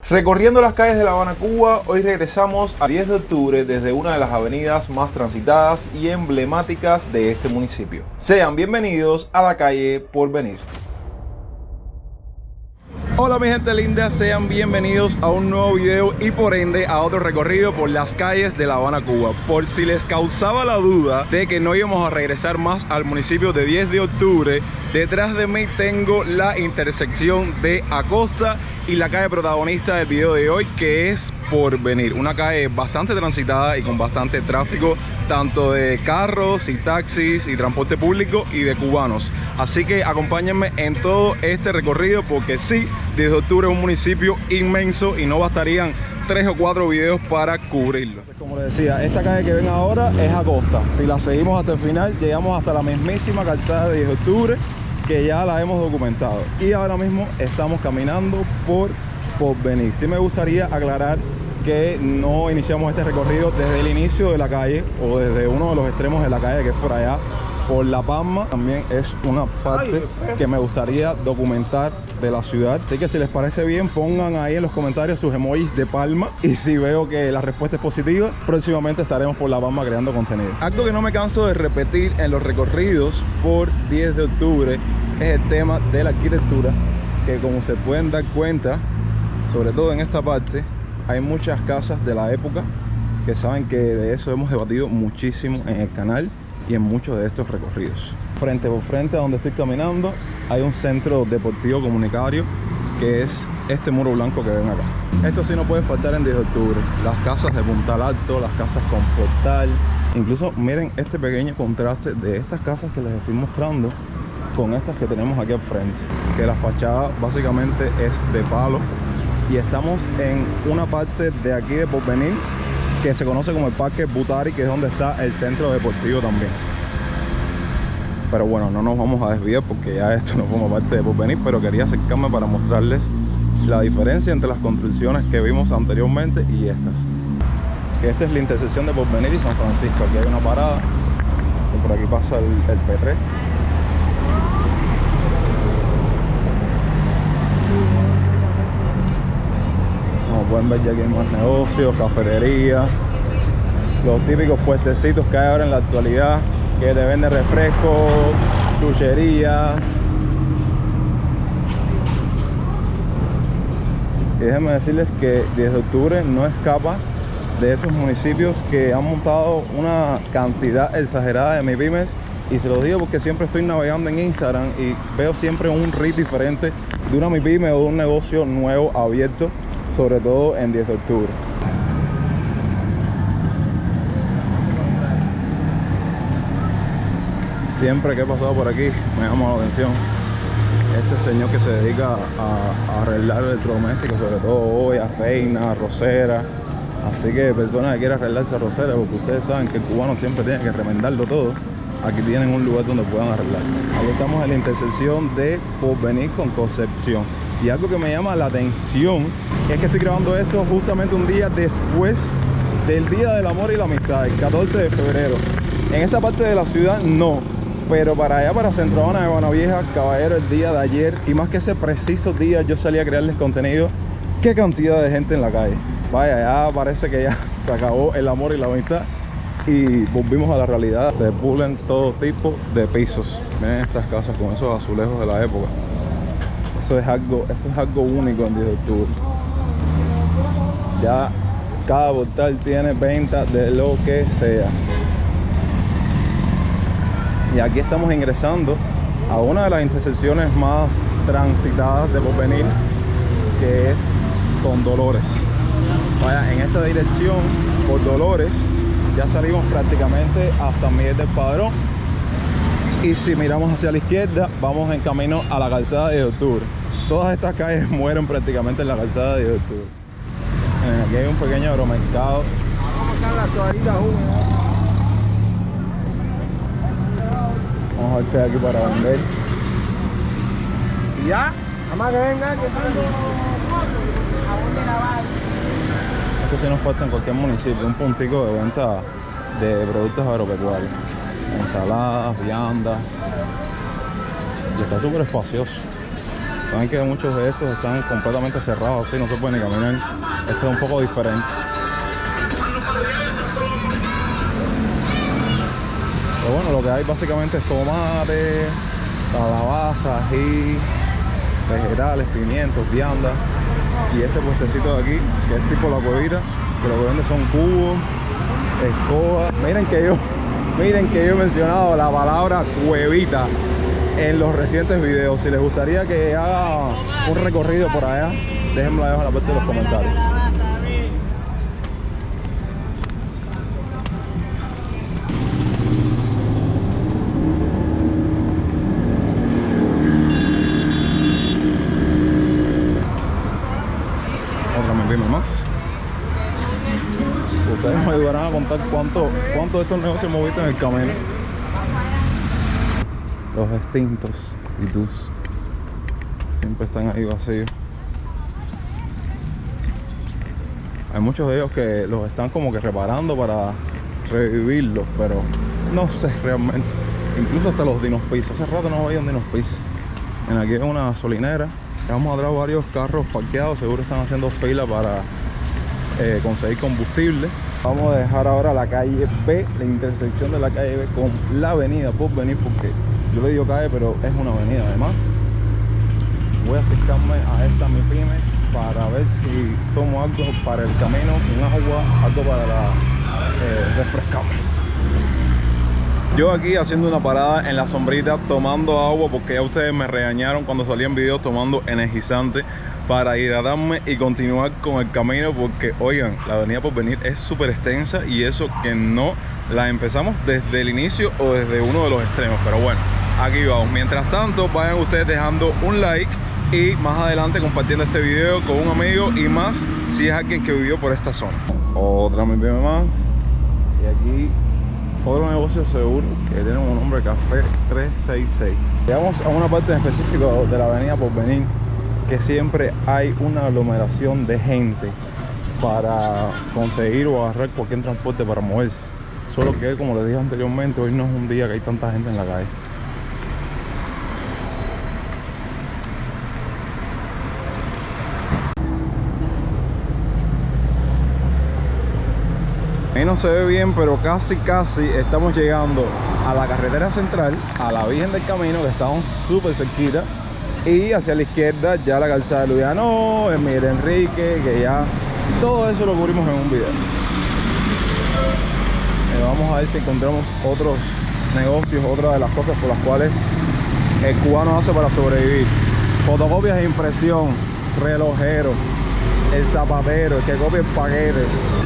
Recorriendo las calles de La Habana, Cuba, hoy regresamos a 10 de octubre desde una de las avenidas más transitadas y emblemáticas de este municipio. Sean bienvenidos a la calle Porvenir. Hola mi gente linda, sean bienvenidos a un nuevo video y por ende a otro recorrido por las calles de La Habana, Cuba. Por si les causaba la duda de que no íbamos a regresar más al municipio de 10 de octubre, detrás de mí tengo la intersección de Acosta y la calle protagonista del video de hoy, que es Porvenir, una calle bastante transitada y con bastante tráfico, tanto de carros y taxis y transporte público y de cubanos. Así que acompáñenme en todo este recorrido porque sí, 10 de octubre es un municipio inmenso y no bastarían 3 o 4 videos para cubrirlo. Como les decía, esta calle que ven ahora es Acosta. Si la seguimos hasta el final, llegamos hasta la mismísima calzada de 10 de octubre, que ya la hemos documentado. Y ahora mismo estamos caminando por Porvenir. Sí me gustaría aclarar que no iniciamos este recorrido desde el inicio de la calle o desde uno de los extremos de la calle, que es por allá, por La Palma. También es una parte que me gustaría documentar de la ciudad. Así que si les parece bien, pongan ahí en los comentarios sus emojis de palma, y si veo que la respuesta es positiva, próximamente estaremos por La Palma creando contenido. Algo que no me canso de repetir en los recorridos por 10 de octubre es el tema de la arquitectura, que como se pueden dar cuenta, sobre todo en esta parte, hay muchas casas de la época, que saben que de eso hemos debatido muchísimo en el canal y en muchos de estos recorridos. Frente por frente a donde estoy caminando hay un centro deportivo comunitario, que es este muro blanco que ven acá. Esto sí no puede faltar en 10 de octubre. Las casas de Puntal Alto, las casas con portal. Incluso miren este pequeño contraste de estas casas que les estoy mostrando con estas que tenemos aquí al frente, que la fachada básicamente es de palo. Y estamos en una parte de aquí de Porvenir que se conoce como el Parque Butari, que es donde está el centro deportivo también. Pero bueno, no nos vamos a desviar porque ya esto no forma parte de Porvenir, pero quería acercarme para mostrarles la diferencia entre las construcciones que vimos anteriormente y estas. Que esta es la intersección de Porvenir y San Francisco. Aquí hay una parada y por aquí pasa el P3. Como pueden ver, ya aquí hay más negocios, cafetería, los típicos puestecitos que hay ahora en la actualidad, que te venden refrescos, chuchería. Y déjenme decirles que 10 de octubre no escapa de esos municipios que han montado una cantidad exagerada de MIPYMES. Y se los digo porque siempre estoy navegando en Instagram y veo siempre un reel diferente de una MIPYME o de un negocio nuevo abierto, sobre todo en 10 de octubre. Siempre que he pasado por aquí me llama la atención este señor que se dedica a arreglar electrodomésticos, sobre todo ollas, reinas, arroceras. Así que personas que quieran arreglarse arroceras, porque ustedes saben que el cubano siempre tiene que remendarlo todo, aquí tienen un lugar donde puedan arreglar. Aquí estamos en la intersección de Porvenir con Concepción. Y algo que me llama la atención es que estoy grabando esto justamente un día después del Día del Amor y la Amistad, el 14 de febrero. En esta parte de la ciudad no, pero para allá, para Centro Habana de Habana Vieja, caballero, el día de ayer, y más que ese preciso día, yo salí a crearles contenido. Qué cantidad de gente en la calle. Vaya, ya parece que ya se acabó el amor y la amistad y volvimos a la realidad. Se pulen todo tipo de pisos. Miren estas casas con esos azulejos de la época. Eso es algo único en 10 de octubre. Ya cada portal tiene venta de lo que sea. Y aquí estamos ingresando a una de las intersecciones más transitadas de Porvenir, que es con Dolores. Vaya, en esta dirección, por Dolores, ya salimos prácticamente a San Miguel del Padrón. Y si miramos hacia la izquierda, vamos en camino a la calzada de 10 de octubre. Todas estas calles mueren prácticamente en la calzada de 10 de octubre. Aquí hay un pequeño agromercado. Vamos a buscar las toallitas húmedas. Vamos a ver qué hay aquí para vender. ¿Y ya? Nada más que venga, que Esto sí nos falta en cualquier municipio, un puntico de venta de productos agropecuarios. Ensaladas, viandas. Y está súper espacioso. Saben que muchos de estos están completamente cerrados, así no se puede ni caminar. Este es un poco diferente. Pero bueno, lo que hay básicamente es tomate, calabaza, ají, vegetales, pimientos, viandas. Y este puestecito de aquí, que es tipo la cuevita, que lo que vende son cubos, escoba. Miren que yo he mencionado la palabra cuevita en los recientes videos. Si les gustaría que haga un recorrido por allá, déjenmelo abajo en la parte de los comentarios. Otra me pime más. Ustedes me ayudarán a contar cuánto de estos negocios hemos visto en el camino. Los extintos y tus siempre están ahí vacíos. Hay muchos de ellos que los están como que reparando para revivirlos, pero no sé realmente. Incluso hasta los Dinos Pizza. Hace rato no veía un Dinos Pizza. Aquí hay una gasolinera. Vamos atrás varios carros parqueados. Seguro están haciendo fila para conseguir combustible. Vamos a dejar ahora la calle B, la intersección de la calle B con la avenida Porvenir, porque yo le digo calle, pero es una avenida además. Voy a acercarme a esta mi pyme para ver si tomo algo para el camino, un agua, algo para refrescarme. Yo aquí haciendo una parada en la sombrita, tomando agua, porque ya ustedes me regañaron cuando salí en video tomando energizante para hidratarme y continuar con el camino, porque oigan, la avenida Porvenir es súper extensa y eso que no la empezamos desde el inicio o desde uno de los extremos, pero bueno, aquí vamos. Mientras tanto, vayan ustedes dejando un like y más adelante compartiendo este video con un amigo y más si es alguien que vivió por esta zona. Otra mi pyme más. Y aquí otro negocio seguro que tiene un nombre, Café 366. Llegamos a una parte en específico de la avenida Porvenir que siempre hay una aglomeración de gente para conseguir o agarrar cualquier transporte para moverse. Solo que, como les dije anteriormente, hoy no es un día que hay tanta gente en la calle. Ahí no se ve bien, pero casi estamos llegando a la carretera central, a la Virgen del Camino, que estamos súper cerquita. Y hacia la izquierda ya la calzada de Luiano, el Miguel Enrique, que ya todo eso lo cubrimos en un video. Vamos a ver si encontramos otros negocios, otra de las cosas por las cuales el cubano hace para sobrevivir. Fotocopias de impresión, relojero, el zapatero, el que copia el paquete.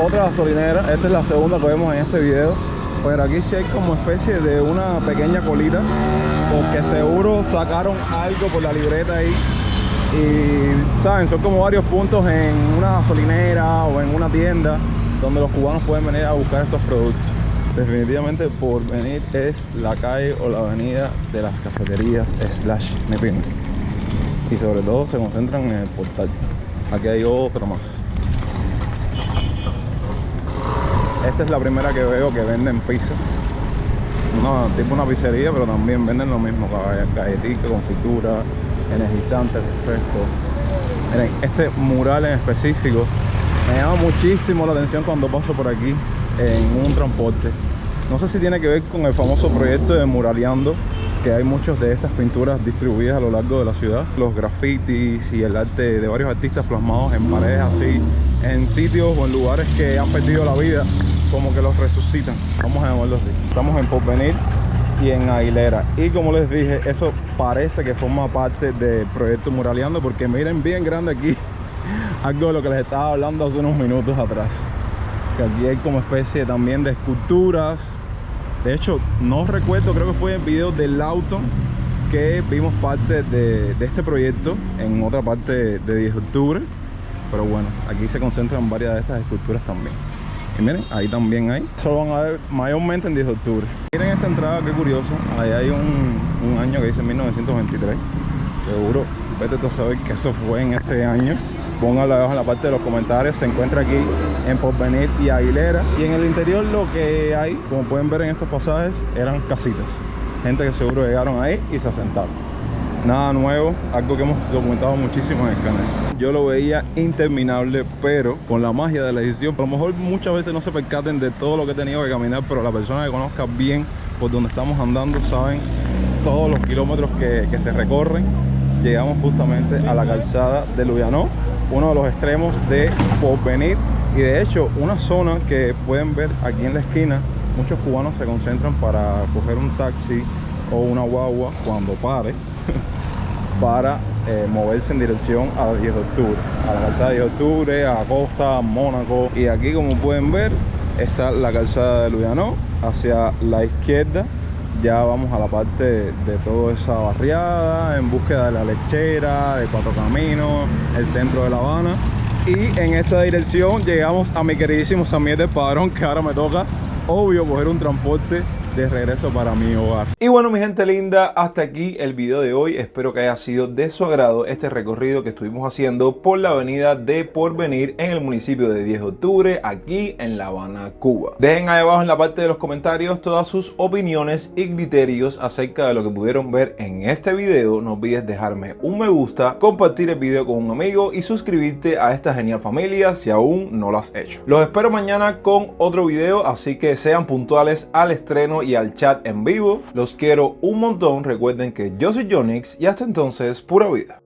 Otra gasolinera, esta es la segunda que vemos en este video. Pero aquí sí hay como especie de una pequeña colita, porque seguro sacaron algo por la libreta ahí. Y saben, son como varios puntos en una gasolinera o en una tienda donde los cubanos pueden venir a buscar estos productos. Definitivamente Porvenir es la calle o la avenida de las cafeterías / Nepin. Y sobre todo se concentran en el portal. Aquí hay otra más. Esta es la primera que veo que venden pizzas. No, tipo una pizzería, pero también venden lo mismo: galletitas, confitura, energizantes, refrescos. Miren, este mural en específico me llama muchísimo la atención cuando paso por aquí en un transporte. No sé si tiene que ver con el famoso proyecto de Muraleando, que hay muchas de estas pinturas distribuidas a lo largo de la ciudad. Los grafitis y el arte de varios artistas plasmados en paredes así, en sitios o en lugares que han perdido la vida, como que los resucitan, vamos a llamarlo así. Estamos en Porvenir y en Aguilera, y como les dije, eso parece que forma parte del proyecto Muraleando, porque miren bien grande aquí algo de lo que les estaba hablando hace unos minutos atrás, que aquí hay como especie también de esculturas. De hecho, no recuerdo, creo que fue en el video del auto que vimos parte de este proyecto en otra parte de 10 de octubre. Pero bueno, aquí se concentran varias de estas esculturas también. Y miren, ahí también hay. Solo van a ver mayormente en 10 de octubre. Miren esta entrada, qué curioso. Ahí hay un año que dice 1923. Seguro, vete tú a saber que eso fue en ese año. Pónganlo abajo en la parte de los comentarios. Se encuentra aquí en Porvenir y Aguilera. Y en el interior lo que hay, como pueden ver en estos pasajes, eran casitas. Gente que seguro llegaron ahí y se asentaron. Nada nuevo, algo que hemos documentado muchísimo en el canal. Yo lo veía interminable, pero con la magia de la edición, a lo mejor muchas veces no se percaten de todo lo que he tenido que caminar, pero la persona que conozca bien por donde estamos andando saben todos los kilómetros que se recorren. Llegamos justamente a la calzada de Lluyanó, uno de los extremos de Porvenir, y de hecho una zona que pueden ver aquí en la esquina. Muchos cubanos se concentran para coger un taxi o una guagua cuando pare para moverse en dirección a 10 de octubre, a la calzada de 10 de octubre, a Costa, a Mónaco. Y aquí, como pueden ver, está la calzada de Lluyanó. Hacia la izquierda ya vamos a la parte de toda esa barriada en búsqueda de la Lechera, de Cuatro Caminos, el centro de La Habana. Y en esta dirección llegamos a mi queridísimo San Miguel del Padrón, que ahora me toca, obvio, coger un transporte de regreso para mi hogar. Y bueno, mi gente linda, hasta aquí el video de hoy. Espero que haya sido de su agrado este recorrido que estuvimos haciendo por la avenida de Porvenir en el municipio de 10 de octubre, aquí en La Habana, Cuba. Dejen ahí abajo en la parte de los comentarios todas sus opiniones y criterios acerca de lo que pudieron ver en este video. No olvides dejarme un me gusta, compartir el video con un amigo y suscribirte a esta genial familia si aún no lo has hecho. Los espero mañana con otro video, así que sean puntuales al estreno y al chat en vivo. Los quiero un montón. Recuerden que yo soy Jonix y hasta entonces, pura vida.